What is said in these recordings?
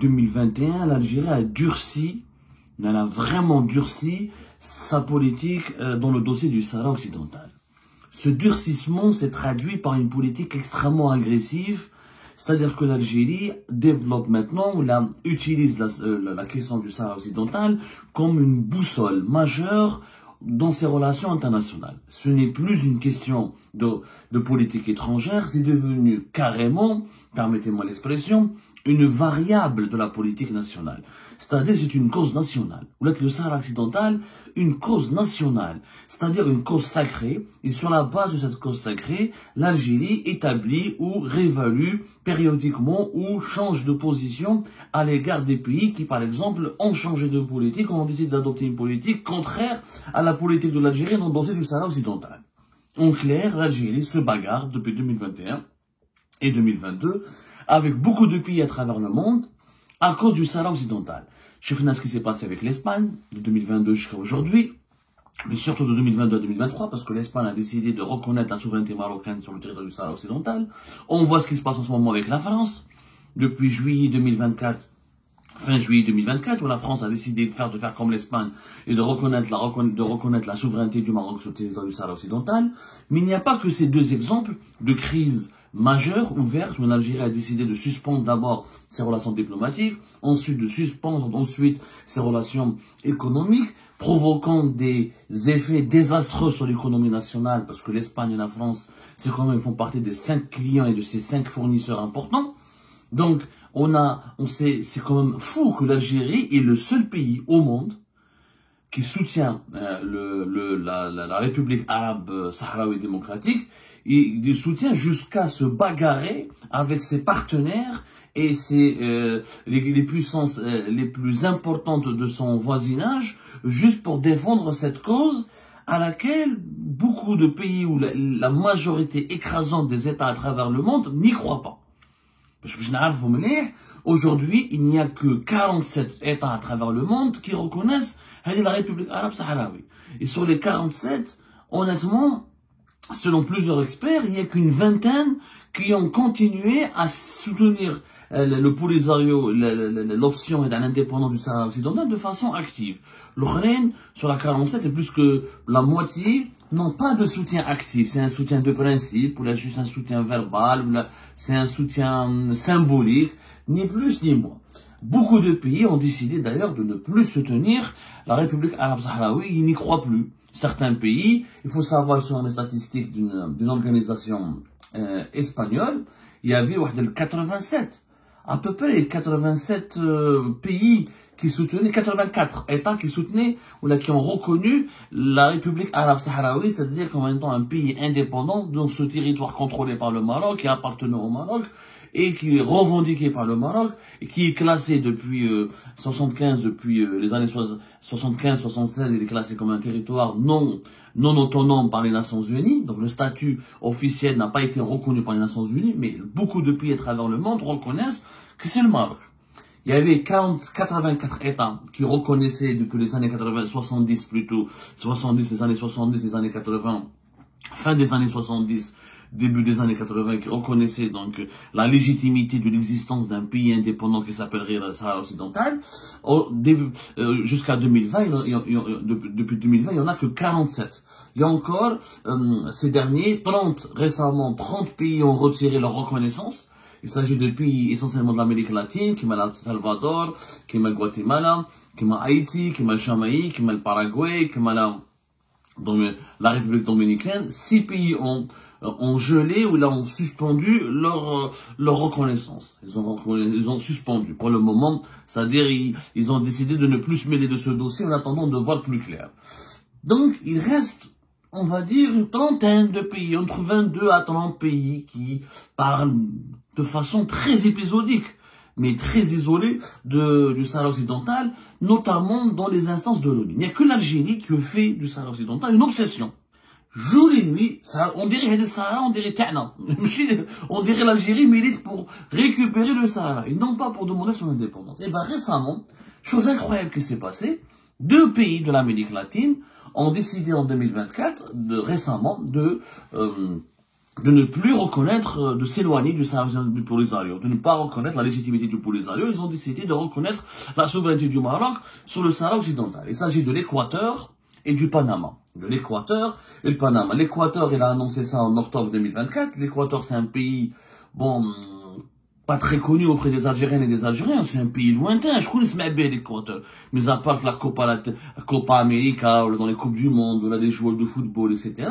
2021, l'Algérie a durci, elle a vraiment durci sa politique dans le dossier du Sahara occidental. Ce durcissement s'est traduit par une politique extrêmement agressive, c'est-à-dire que l'Algérie développe maintenant, utilise la question du Sahara occidental comme une boussole majeure dans ses relations internationales. Ce n'est plus une question de politique étrangère, c'est devenu carrément, permettez-moi l'expression, une variable de la politique nationale. C'est-à-dire c'est une cause nationale. Ou là que le Sahara occidental, une cause nationale, c'est-à-dire une cause sacrée, et sur la base de cette cause sacrée, l'Algérie établit ou réévalue périodiquement ou change de position à l'égard des pays qui, par exemple, ont changé de politique, ont décidé d'adopter une politique contraire à la politique de l'Algérie dans le dossier du Sahara occidental. En clair, l'Algérie se bagarre depuis 2021 et 2022 avec beaucoup de pays à travers le monde à cause du Sahara occidental. Je sais ce qui s'est passé avec l'Espagne de 2022 jusqu'à aujourd'hui, mais surtout de 2022 à 2023, parce que l'Espagne a décidé de reconnaître la souveraineté marocaine sur le territoire du Sahara occidental. On voit ce qui se passe en ce moment avec la France, depuis juillet 2024, fin juillet 2024, où la France a décidé de faire comme l'Espagne et de reconnaître la souveraineté du Maroc sur le territoire du Sahara occidental. Mais il n'y a pas que ces deux exemples de crise majeure, ouverte, où l'Algérie a décidé de suspendre d'abord ses relations diplomatiques, ensuite de suspendre ses relations économiques, provoquant des effets désastreux sur l'économie nationale, parce que l'Espagne et la France, c'est quand même, font partie des 5 clients et de ces 5 fournisseurs importants. Donc, c'est quand même fou que l'Algérie est le seul pays au monde qui soutient la République arabe sahraoui démocratique, et il soutient jusqu'à se bagarrer avec ses partenaires et les puissances les plus importantes de son voisinage, juste pour défendre cette cause à laquelle beaucoup de pays ou la majorité écrasante des États à travers le monde n'y croient pas. Aujourd'hui, il n'y a que 47 États à travers le monde qui reconnaissent la République arabe sahraoui. Et sur les 47, honnêtement, selon plusieurs experts, il n'y a qu'une vingtaine qui ont continué à soutenir le Polisario, l'option d'un indépendant du Sahara occidental de façon active. L'Ukraine, sur la 47, et plus que la moitié, n'ont pas de soutien actif. C'est un soutien de principe, ou là juste un soutien verbal, ou là c'est un soutien symbolique, ni plus ni moins. Beaucoup de pays ont décidé d'ailleurs de ne plus soutenir la République arabe sahraoui, ils n'y croient plus. Certains pays, il faut savoir sur les statistiques d'une organisation espagnole, il y avait 87, à peu près 87 pays qui soutenaient, 84 États qui soutenaient ou là qui ont reconnu la République arabe sahraoui, c'est-à-dire qu'en même temps un pays indépendant dans ce territoire contrôlé par le Maroc, qui appartenait au Maroc et qui est revendiqué par le Maroc et qui est classé depuis 75, depuis les années 75-76, il est classé comme un territoire non autonome par les Nations Unies. Donc le statut officiel n'a pas été reconnu par les Nations Unies, mais beaucoup de pays à travers le monde reconnaissent que c'est le Maroc. Il y avait 84 États qui reconnaissaient depuis les années 80, 70 plutôt, 70, les années 70, les années 80, fin des années 70, début des années 80, qui reconnaissaient donc la légitimité de l'existence d'un pays indépendant qui s'appellerait le Sahara occidental. Jusqu'à 2020, depuis 2020, il n'y en a que 47. Il y a encore, ces derniers, récemment, 30 pays ont retiré leur reconnaissance. Il s'agit de pays essentiellement de l'Amérique latine, qui m'a le Salvador, qui m'a le Guatemala, qui m'a Haïti, qui m'a le Jamaïque, qui m'a le Paraguay, qui m'a la République dominicaine. 6 pays ont gelé ou là ont suspendu leur reconnaissance. Ils ont suspendu pour le moment, c'est-à-dire ils ont décidé de ne plus se mêler de ce dossier en attendant de voir plus clair. Donc il reste, on va dire, une trentaine de pays, entre 22 à 30 pays qui parlent de façon très épisodique, mais très isolée du Sahara occidental, notamment dans les instances de l'ONU. Il n'y a que l'Algérie qui fait du Sahara occidental une obsession. Jour et nuit, on dirait le Sahara, on dirait Ta'na. On dirait l'Algérie milite pour récupérer le Sahara, et non pas pour demander son indépendance. Et bien récemment, chose incroyable qui s'est passée, 2 pays de l'Amérique latine ont décidé en 2024, récemment, de de ne plus reconnaître, de s'éloigner du Polisario, de ne pas reconnaître la légitimité du Polisario. Ils ont décidé de reconnaître la souveraineté du Maroc sur le Sahara occidental. Il s'agit de l'Équateur et du Panama. De l'Équateur et le Panama. L'Équateur, il a annoncé ça en octobre 2024. L'Équateur, c'est un pays, bon, pas très connu auprès des Algériennes et des Algériens. C'est un pays lointain. Je connais bien l'Équateur. Mais à part la Copa América, ou dans les Coupes du Monde, ou là, les joueurs de football, etc.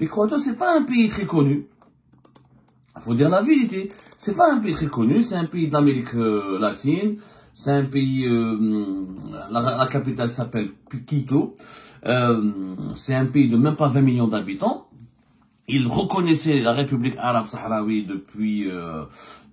L'Équateur, c'est pas un pays très connu. Il faut dire la vérité. C'est pas un pays très connu. C'est un pays de l'Amérique latine. C'est un pays, la capitale s'appelle Quito. C'est un pays de même pas 20 millions d'habitants. Il reconnaissait la République arabe sahraoui depuis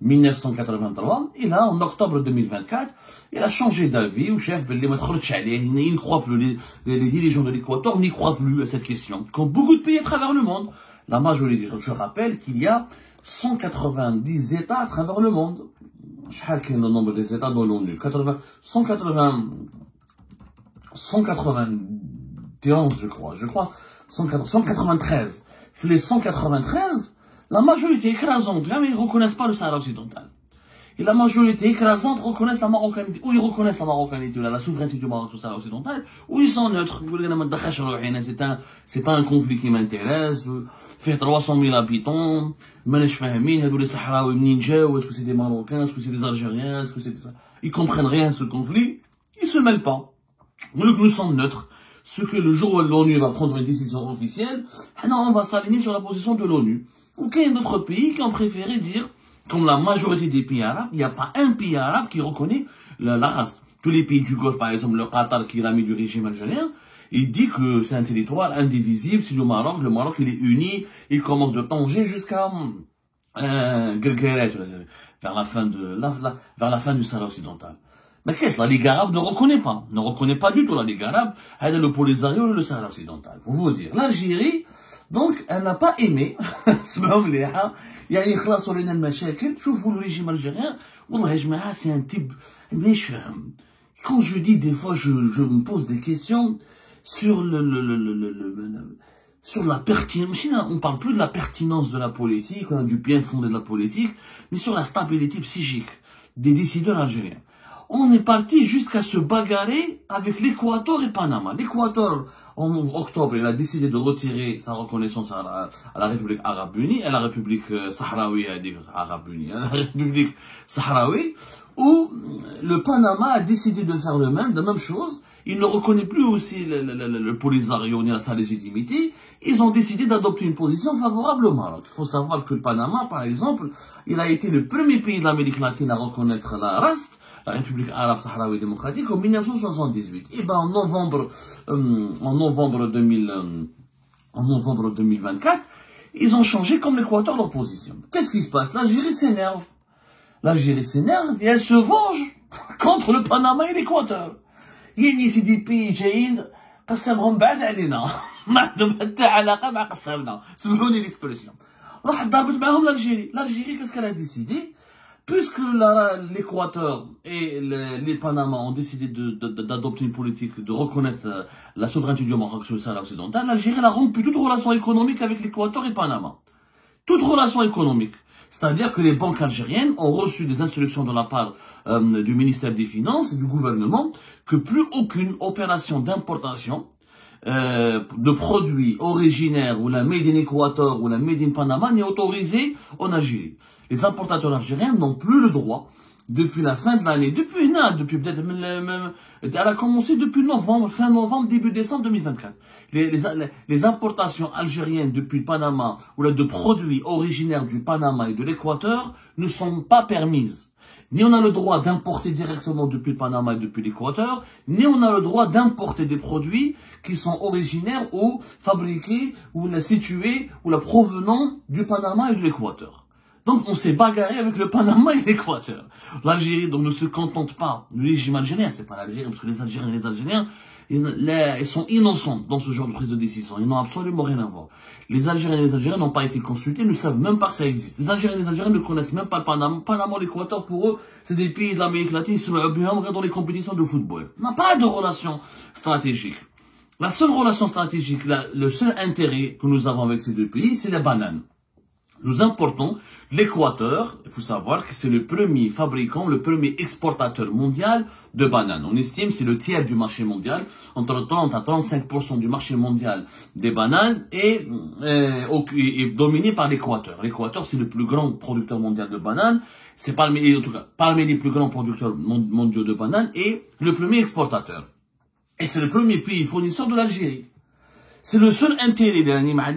1983. Et là, en octobre 2024, il a changé d'avis. Il ne croit plus. Les dirigeants de l'Équateur n'y croient plus à cette question. Comme beaucoup de pays à travers le monde. La majorité, je rappelle qu'il y a 190 États à travers le monde. Je sais pas le nombre des États dans l'ONU. 191, je crois. 193. Les 193, la majorité écrasante, ils ne reconnaissent pas le Sahara occidental. Et la majorité écrasante reconnaissent la marocanité, ou ils reconnaissent la marocanité, ou la souveraineté du Maroc sur le Sahara occidental, ou ils sont neutres. C'est pas un conflit qui m'intéresse, fait 300 000 habitants, les Sahraouis, est-ce que c'est des Marocains, est-ce que c'est des Algériens, est-ce que c'est ça. Ils comprennent rien à ce conflit, ils se mêlent pas. Nous sommes neutres. Ce que le jour où l'ONU va prendre une décision officielle, on va s'aligner sur la position de l'ONU. Ok, il y a d'autres pays qui ont préféré dire, comme la majorité des pays arabes, il n'y a pas un pays arabe qui reconnaît la race. Tous les pays du Golfe, par exemple, le Qatar qui est l'ami du régime algérien, il dit que c'est un territoire indivisible, c'est le Maroc il est uni, il commence de Tanger jusqu'à Guergueret, vers la fin du Sahara occidental. Mais qu'est-ce que la Ligue arabe ne reconnaît pas du tout la Ligue arabe, elle est le Polisario et le Sahara occidental. Pour vous dire, l'Algérie, donc, elle n'a pas aimé, c'est le régime algérien, c'est un type, quand je dis des fois, je me pose des questions sur sur la pertinence, on parle plus de la pertinence de la politique, on a du bien fondé de la politique, mais sur la stabilité psychique des décideurs algériens. On est parti jusqu'à se bagarrer avec l'Équateur et Panama. L'Équateur, en octobre, il a décidé de retirer sa reconnaissance à la République arabe unie, à la République sahraoui, la République sahraoui, où le Panama a décidé de faire la même chose. Il ne reconnaît plus aussi le Polisario ni sa légitimité. Ils ont décidé d'adopter une position favorable au Maroc. Il faut savoir que le Panama, par exemple, il a été le premier pays de l'Amérique latine à reconnaître la RAST, la République arabe sahraoui démocratique, en 1978. Et ben, en novembre 2024, ils ont changé comme l'Équateur leur position. Qu'est-ce qui se passe? L'Algérie s'énerve. Et elle se venge contre le Panama et l'Équateur. يعني سي دي بي جايين قسمهم بعد علينا ما عندهم حتى علاقه مع قسمنا سمحوني ليكسبرسيون راح ضربت معاهم l'Algérie qu'est-ce qu'elle a décidé puisque l'Équateur et les Panama ont décidé d'adopter une politique de reconnaître la souveraineté du Maroc sur le Sahara occidental, l'Algérie a rompu toute relation économique avec l'Équateur et Panama, toute relation économique. C'est-à-dire que les banques algériennes ont reçu des instructions de la part du ministère des Finances et du gouvernement que plus aucune opération d'importation de produits originaires ou la made in Équateur ou la made in Panama n'est autorisée en Algérie. Les importateurs algériens n'ont plus le droit, depuis la fin de l'année, depuis peut-être même, elle a commencé depuis fin novembre, début décembre 2024. Les importations algériennes depuis le Panama ou de produits originaires du Panama et de l'Équateur ne sont pas permises. Ni on a le droit d'importer directement depuis le Panama et depuis l'Équateur, ni on a le droit d'importer des produits qui sont originaires ou fabriqués ou situés ou provenant du Panama et de l'Équateur. Donc on s'est bagarré avec le Panama et l'Équateur. L'Algérie donc ne se contente pas du régime algérien, c'est pas l'Algérie, parce que les Algériens, ils sont innocents dans ce genre de prise de décision. Ils n'ont absolument rien à voir. Les Algériens et les Algériens n'ont pas été consultés, ne savent même pas que ça existe. Les Algériens et les Algériens ne connaissent même pas le Panama. Panama et l'Équateur, pour eux, c'est des pays de l'Amérique latine, ils se mettent dans les compétitions de football. On n'a pas de relation stratégique. La seule relation stratégique, le seul intérêt que nous avons avec ces deux pays, c'est les bananes. Nous importons l'Équateur. Il faut savoir que c'est le premier fabricant, le premier exportateur mondial de bananes. On estime que c'est le tiers du marché mondial, entre 30 à 35% du marché mondial des bananes est dominé par l'Équateur. L'Équateur, c'est le plus grand producteur mondial de bananes. C'est parmi les plus grands producteurs mondiaux de bananes et le premier exportateur. Et c'est le premier pays fournisseur de l'Algérie. C'est le seul intérêt de l'animal.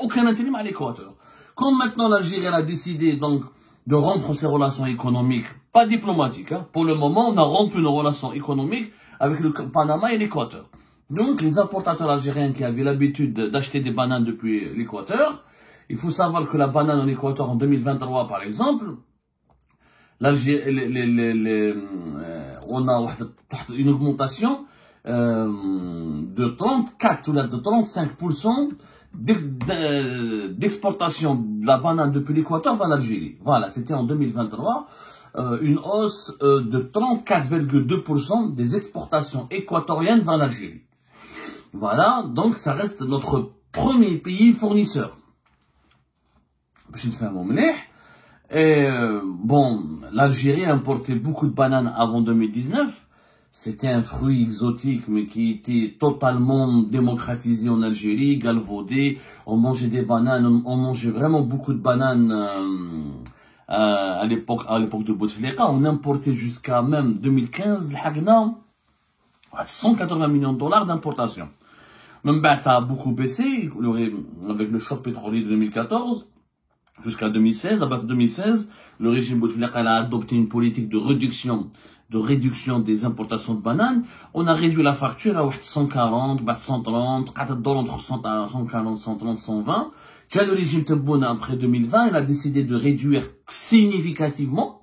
Aucun intérêt à l'Équateur. Comme maintenant l'Algérie a décidé donc de rompre ses relations économiques, pas diplomatiques, hein. Pour le moment, on a rompu nos relations économiques avec le Panama et l'Équateur. Donc, les importateurs algériens qui avaient l'habitude d'acheter des bananes depuis l'Équateur, il faut savoir que la banane en Équateur en 2023, par exemple, l'Algérie, on a une augmentation de 34 ou de 35% d'exportation de la banane depuis l'Équateur vers l'Algérie. Voilà, c'était en 2023, une hausse de 34,2% des exportations équatoriennes vers l'Algérie. Voilà, donc ça reste notre premier pays fournisseur. Je vais faire mon mleh. Et bon, l'Algérie importait beaucoup de bananes avant 2019. C'était un fruit exotique, mais qui était totalement démocratisé en Algérie, galvaudé. On mangeait des bananes, on mangeait vraiment beaucoup de bananes à l'époque de Bouteflika. On importait jusqu'à même 2015, l'Hagna, 180 millions de dollars d'importation. Même ça a beaucoup baissé, avec le choc pétrolier de 2014. Jusqu'à 2016, à partir de 2016, le régime Bouteflika a adopté une politique de réduction des importations de bananes. On a réduit la facture à 140, 130, entre 140, 130, 120. Tu as le régime Tebboune après 2020, il a décidé de réduire significativement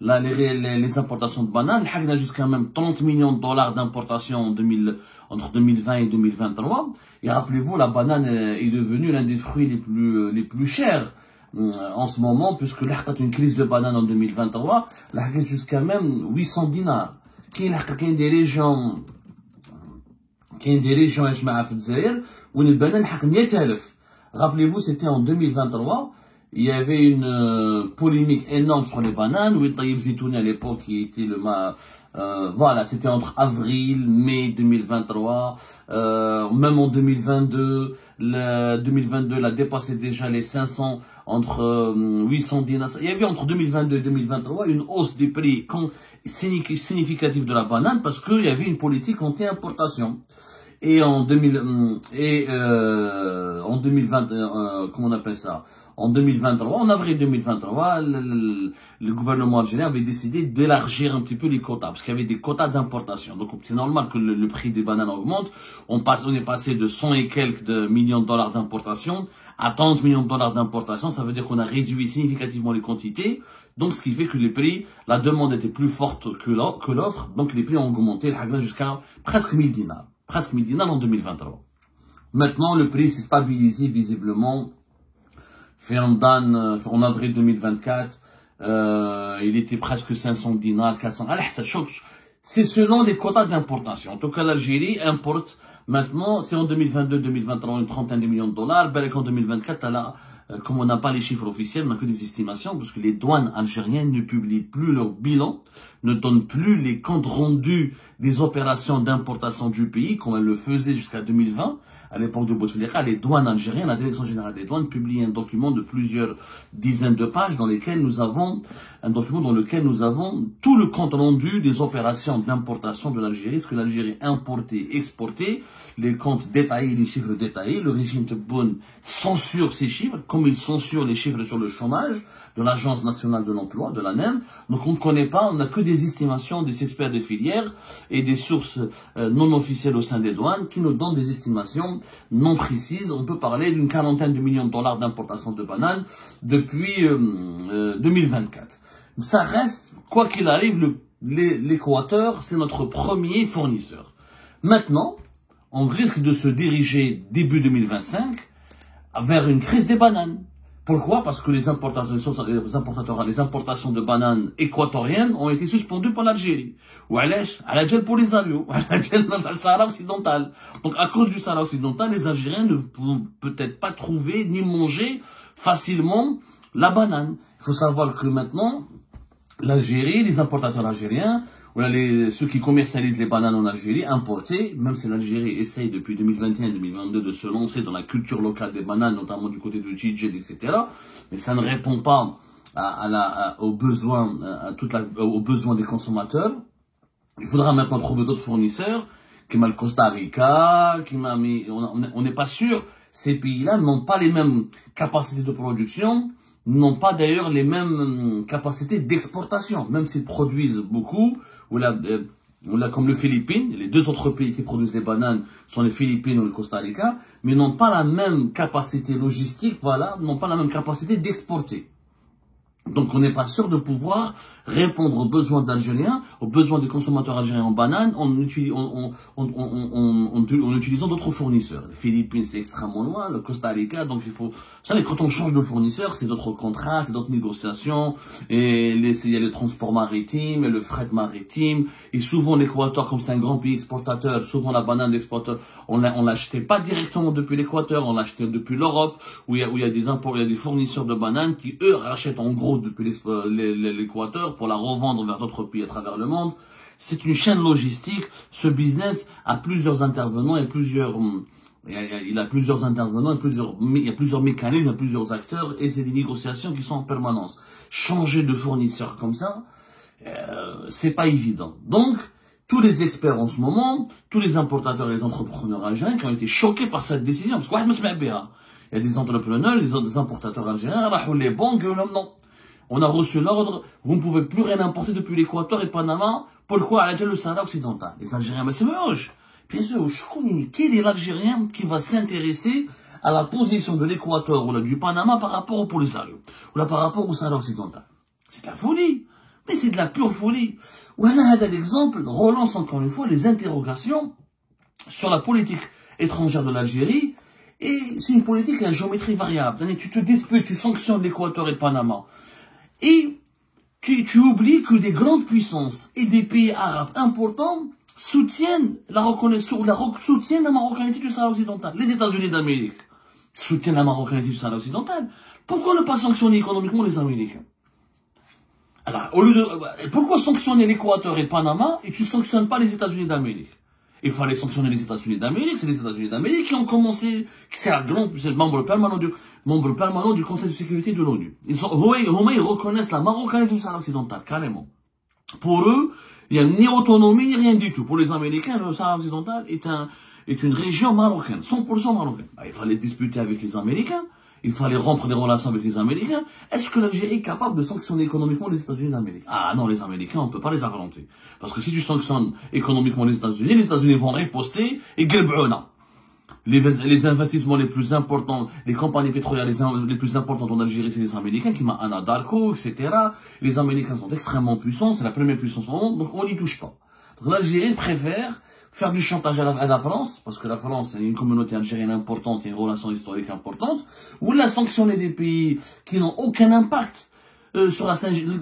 les importations de bananes. Il a jusqu'à même 30 millions de dollars d'importation entre 2020 et 2023. Et rappelez-vous, la banane est devenue l'un des fruits les plus chers en ce moment, puisque là, il y a une crise de banane en 2023, là, il y a jusqu'à même 800 dinars. Il y a des régions, où les bananes ont 100,000. Rappelez-vous, c'était en 2023, il y avait une polémique énorme sur les bananes, où Taïb Zitouni à l'époque, qui était voilà, c'était entre avril, mai 2023, même en 2022, 2022, l'a dépassé déjà les 500, entre 800 dinars. Il y avait entre 2022 et 2023 une hausse des prix significative de la banane parce qu'il y avait une politique anti-importation. Et en 2020, comment on appelle ça? En 2023, en avril 2023, le gouvernement algérien avait décidé d'élargir un petit peu les quotas, parce qu'il y avait des quotas d'importation. Donc, c'est normal que le prix des bananes augmente. On est passé de 100 et quelques millions de dollars d'importation à 30 millions de dollars d'importation. Ça veut dire qu'on a réduit significativement les quantités. Donc, ce qui fait que les prix, la demande était plus forte que l'offre. Donc, les prix ont augmenté jusqu'à presque 1000 dinars. Presque 1000 dinars en 2023. Maintenant, le prix s'est stabilisé visiblement. En avril 2024, il était presque 500 dinars, 400. C'est selon les quotas d'importation. En tout cas, l'Algérie importe maintenant, c'est en 2022-2023, une trentaine de millions de dollars. En 2024, comme on n'a pas les chiffres officiels, on n'a que des estimations, parce que les douanes algériennes ne publient plus leur bilan, ne donnent plus les comptes rendus des opérations d'importation du pays, comme elles le faisaient jusqu'à 2020. À l'époque de Bouteflika, les douanes algériennes, la Direction générale des douanes, publie un document de plusieurs dizaines de pages dans lequel nous avons tout le compte rendu des opérations d'importation de l'Algérie, ce que l'Algérie importait, exportait, les comptes détaillés, les chiffres détaillés. Le régime Tebboune censure ces chiffres, comme il censure les chiffres sur le chômage de l'Agence nationale de l'emploi, de l'ANEM. Donc on ne connaît pas, on n'a que des estimations des experts de filière et des sources non officielles au sein des douanes qui nous donnent des estimations non précises. On peut parler d'une quarantaine de millions de dollars d'importation de bananes depuis 2024. Ça reste, quoi qu'il arrive, l'Équateur, c'est notre premier fournisseur. Maintenant, on risque de se diriger début 2025 vers une crise des bananes. Pourquoi? Parce que les importations de bananes équatoriennes ont été suspendues par l'Algérie. Ou à l'Algérie pour les avions, à l'Algérie dans le Sahara occidental. Donc à cause du Sahara occidental, les Algériens ne vont peut-être pas trouver ni manger facilement la banane. Il faut savoir que maintenant, l'Algérie, les importateurs algériens, ceux qui commercialisent les bananes en Algérie, importées, même si l'Algérie essaye depuis 2021-2022 de se lancer dans la culture locale des bananes, notamment du côté de Djidjel, etc., mais ça ne répond pas aux besoins des consommateurs. Il faudra maintenant trouver d'autres fournisseurs, qui m'a le Costa Rica, on n'est pas sûr. Ces pays-là n'ont pas les mêmes capacités de production, n'ont pas d'ailleurs les mêmes capacités d'exportation, même s'ils produisent beaucoup, comme les Philippines, les deux autres pays qui produisent les bananes sont les Philippines ou le Costa Rica, mais n'ont pas la même capacité logistique, n'ont pas la même capacité d'exporter. Donc on n'est pas sûr de pouvoir répondre aux besoins d'Algériens, aux besoins des consommateurs algériens en bananes en utilisant d'autres fournisseurs. Les Philippines, c'est extrêmement loin, le Costa Rica, donc il faut... Vous savez, quand on change de fournisseur, c'est d'autres contrats, c'est d'autres négociations, et il y a les transports maritimes, et le fret maritime, et souvent l'Équateur, comme c'est un grand pays exportateur, souvent la banane d'exportateur, on l'achetait pas directement depuis l'Équateur, on l'achetait depuis l'Europe, où il y a des fournisseurs de bananes qui, eux, rachètent en gros depuis l'Équateur pour la revendre vers d'autres pays à travers le monde. C'est une chaîne logistique. Ce business a plusieurs intervenants et il y a plusieurs intervenants, il y a plusieurs mécanismes, il y a plusieurs acteurs et c'est des négociations qui sont en permanence. Changer de fournisseur comme ça, c'est pas évident. Donc, tous les experts en ce moment, tous les importateurs et les entrepreneurs algériens qui ont été choqués par cette décision, parce qu'il y a des entrepreneurs, des importateurs algériens, les banques, non. On a reçu l'ordre, vous ne pouvez plus rien importer depuis l'Équateur et Panama. Pourquoi? À le Sahara occidental. Les Algériens, mais c'est moche. Bien sûr, quel est l'Algérien qui va s'intéresser à la position de l'Équateur ou du Panama par rapport au Polisario, ou par rapport au Sahara occidental? C'est de la folie. Mais c'est de la pure folie. Ou l'exemple relance encore une fois les interrogations sur la politique étrangère de l'Algérie. Et c'est une politique à géométrie variable. Tu te disputes, tu sanctionnes l'Équateur et le Panama. Et tu oublies que des grandes puissances et des pays arabes importants soutiennent la marocanité du Sahara occidental. Les États-Unis d'Amérique soutiennent la marocanité du Sahara occidental. Pourquoi ne pas sanctionner économiquement les Américains? Alors, pourquoi sanctionner l'Équateur et le Panama et tu sanctionnes pas les États-Unis d'Amérique? Il fallait sanctionner les États-Unis d'Amérique, c'est les États-Unis d'Amérique qui ont commencé, c'est le membre permanent du Conseil de sécurité de l'ONU. Ils reconnaissent la marocanité du Sahara occidental, carrément. Pour eux, il n'y a ni autonomie, ni rien du tout. Pour les Américains, le Sahara occidental est une région marocaine, 100% marocaine. Il fallait se disputer avec les Américains. Il fallait rompre des relations avec les Américains. Est-ce que l'Algérie est capable de sanctionner économiquement les États-Unis d'Amérique? Ah non, les Américains, on ne peut pas les affronter. Parce que si tu sanctionnes économiquement les États-Unis vont riposter et guelb'una. Les investissements les plus importants, les compagnies pétrolières les plus importantes en Algérie, c'est les Américains, qui m'a Anadarko, etc. Les Américains sont extrêmement puissants, c'est la première puissance au monde, donc on n'y touche pas. Donc l'Algérie préfère faire du chantage à la France, parce que la France est une communauté algérienne importante et une relation historique importante, ou la sanctionner des pays qui n'ont aucun impact sur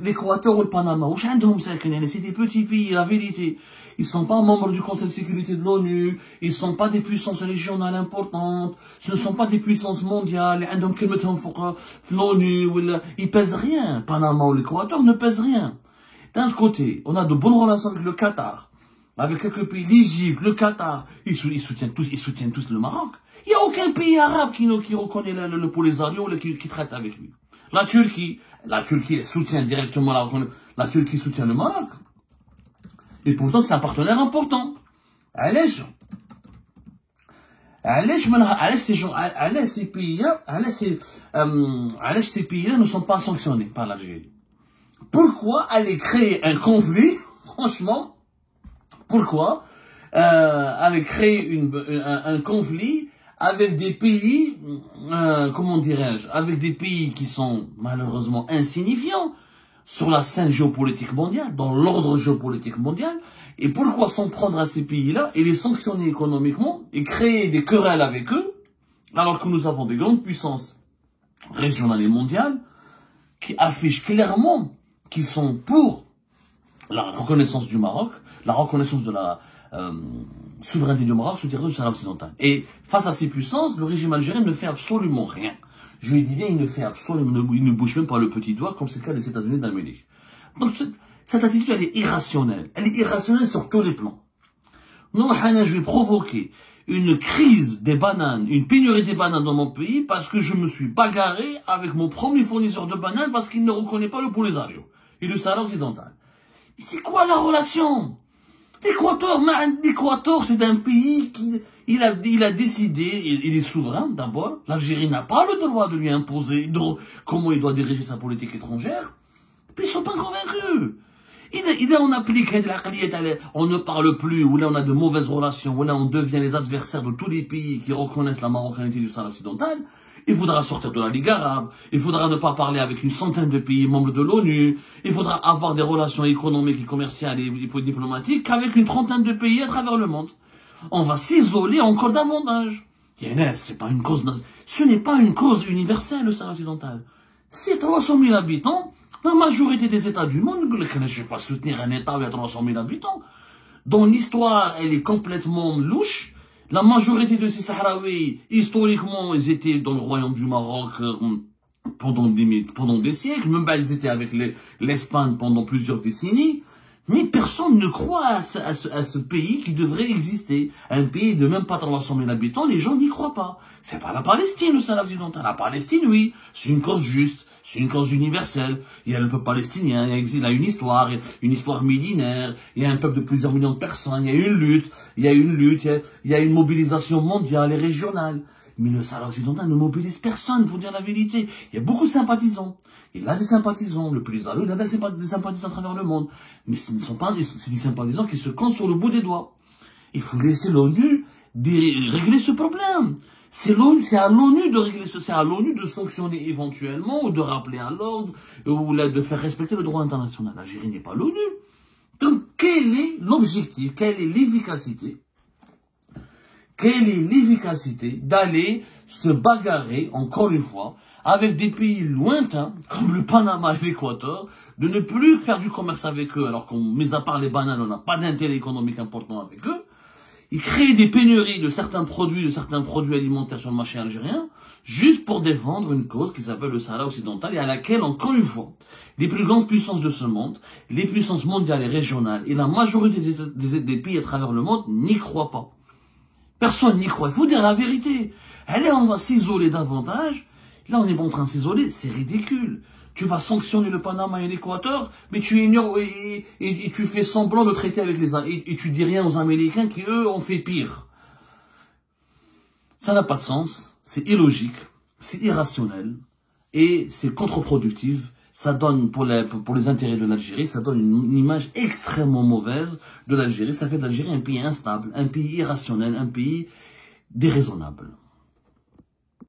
l'Équateur ou le Panama. C'est des petits pays, la vérité. Ils ne sont pas membres du Conseil de sécurité de l'ONU, ils ne sont pas des puissances régionales importantes, ce ne sont pas des puissances mondiales, l'ONU, ils pèsent rien. Panama ou l'Équateur ne pèsent rien. D'un côté, on a de bonnes relations avec le Qatar, avec quelques pays, l'Égypte, le Qatar, ils soutiennent tous le Maroc. Il n'y a aucun pays arabe qui reconnaît le Polisario ou qui traite avec lui. La Turquie soutient directement la Turquie soutient le Maroc. Et pourtant, c'est un partenaire important. Ces pays-là ne sont pas sanctionnés par l'Algérie. Pourquoi aller créer un conflit? Franchement, pourquoi aller créer un conflit avec des pays, comment dirais-je, avec des pays qui sont malheureusement insignifiants sur la scène géopolitique mondiale, dans l'ordre géopolitique mondial, et pourquoi s'en prendre à ces pays-là et les sanctionner économiquement et créer des querelles avec eux, alors que nous avons des grandes puissances régionales et mondiales qui affichent clairement qu'ils sont pour la reconnaissance du Maroc, la reconnaissance de la souveraineté du Maroc sur le territoire du Sahara occidental. Et face à ces puissances, le régime algérien ne fait absolument rien. Je lui dis bien, il ne fait absolument, il ne bouge même pas le petit doigt, comme c'est le cas des États-Unis d'Amérique. Donc, cette attitude, elle est irrationnelle. Elle est irrationnelle sur tous les plans. Non, je vais provoquer une crise des bananes, une pénurie des bananes dans mon pays parce que je me suis bagarré avec mon premier fournisseur de bananes parce qu'il ne reconnaît pas le Polisario et le Sahara occidental. Mais c'est quoi la relation? L'Équateur, c'est un pays qui, il a décidé, il est souverain d'abord. L'Algérie n'a pas le droit de lui imposer comment il doit diriger sa politique étrangère. Puis ils sont pas convaincus. إذا on applique on ne parle plus, ou là on a de mauvaises relations, ou là on devient les adversaires de tous les pays qui reconnaissent la marocanité du Sahara occidental, il faudra sortir de la Ligue arabe, il faudra ne pas parler avec une centaine de pays membres de l'ONU, il faudra avoir des relations économiques et commerciales et diplomatiques qu'avec une trentaine de pays à travers le monde. On va s'isoler encore davantage. C'est pas une cause, ce n'est pas une cause universelle, le Sahara occidental. C'est 300 000 habitants. La majorité des États du monde, je ne vais pas soutenir un État avec 300 000 habitants, dont l'histoire, elle est complètement louche. La majorité de ces Sahraouis, historiquement, ils étaient dans le royaume du Maroc pendant des siècles, même ils étaient avec l'Espagne pendant plusieurs décennies. Mais personne ne croit à ce pays qui devrait exister. Un pays de même pas 300 000 habitants, les gens n'y croient pas. C'est pas la Palestine, le Sahara occidental. La Palestine, oui, c'est une cause juste. C'est une cause universelle. Il y a le peuple palestinien, il a une histoire millénaire, il y a un peuple de plusieurs millions de personnes, il y a une mobilisation mondiale et régionale. Mais le Sahara occidental ne mobilise personne, il faut dire la vérité. Il y a beaucoup de sympathisants. Il a des sympathisants, le Polisario, il a des sympathisants à travers le monde. Mais ce ne sont pas des sympathisants qui se comptent sur le bout des doigts. Il faut laisser l'ONU régler ce problème. C'est à l'ONU de régler c'est à l'ONU de sanctionner éventuellement, ou de rappeler à l'ordre, ou de faire respecter le droit international. L'Algérie n'est pas l'ONU. Donc, quel est l'objectif, quelle est l'efficacité d'aller se bagarrer, encore une fois, avec des pays lointains, comme le Panama et l'Équateur, de ne plus faire du commerce avec eux, alors qu'on, mis à part les bananes, on n'a pas d'intérêt économique important avec eux. Ils créent des pénuries de certains produits alimentaires sur le marché algérien, juste pour défendre une cause qui s'appelle le Sahara occidental et à laquelle, encore une fois, les plus grandes puissances de ce monde, les puissances mondiales et régionales et la majorité des pays à travers le monde n'y croient pas. Personne n'y croit. Il faut dire la vérité. Allez, on va s'isoler davantage. Là, on est en train de s'isoler. C'est ridicule. Tu vas sanctionner le Panama et l'Équateur, mais tu ignores et tu fais semblant de traiter avec et tu dis rien aux Américains qui, eux, ont fait pire. Ça n'a pas de sens. C'est illogique. C'est irrationnel. Et c'est contre-productif. Ça donne, pour les intérêts de l'Algérie, ça donne une image extrêmement mauvaise de l'Algérie. Ça fait de l'Algérie un pays instable, un pays irrationnel, un pays déraisonnable.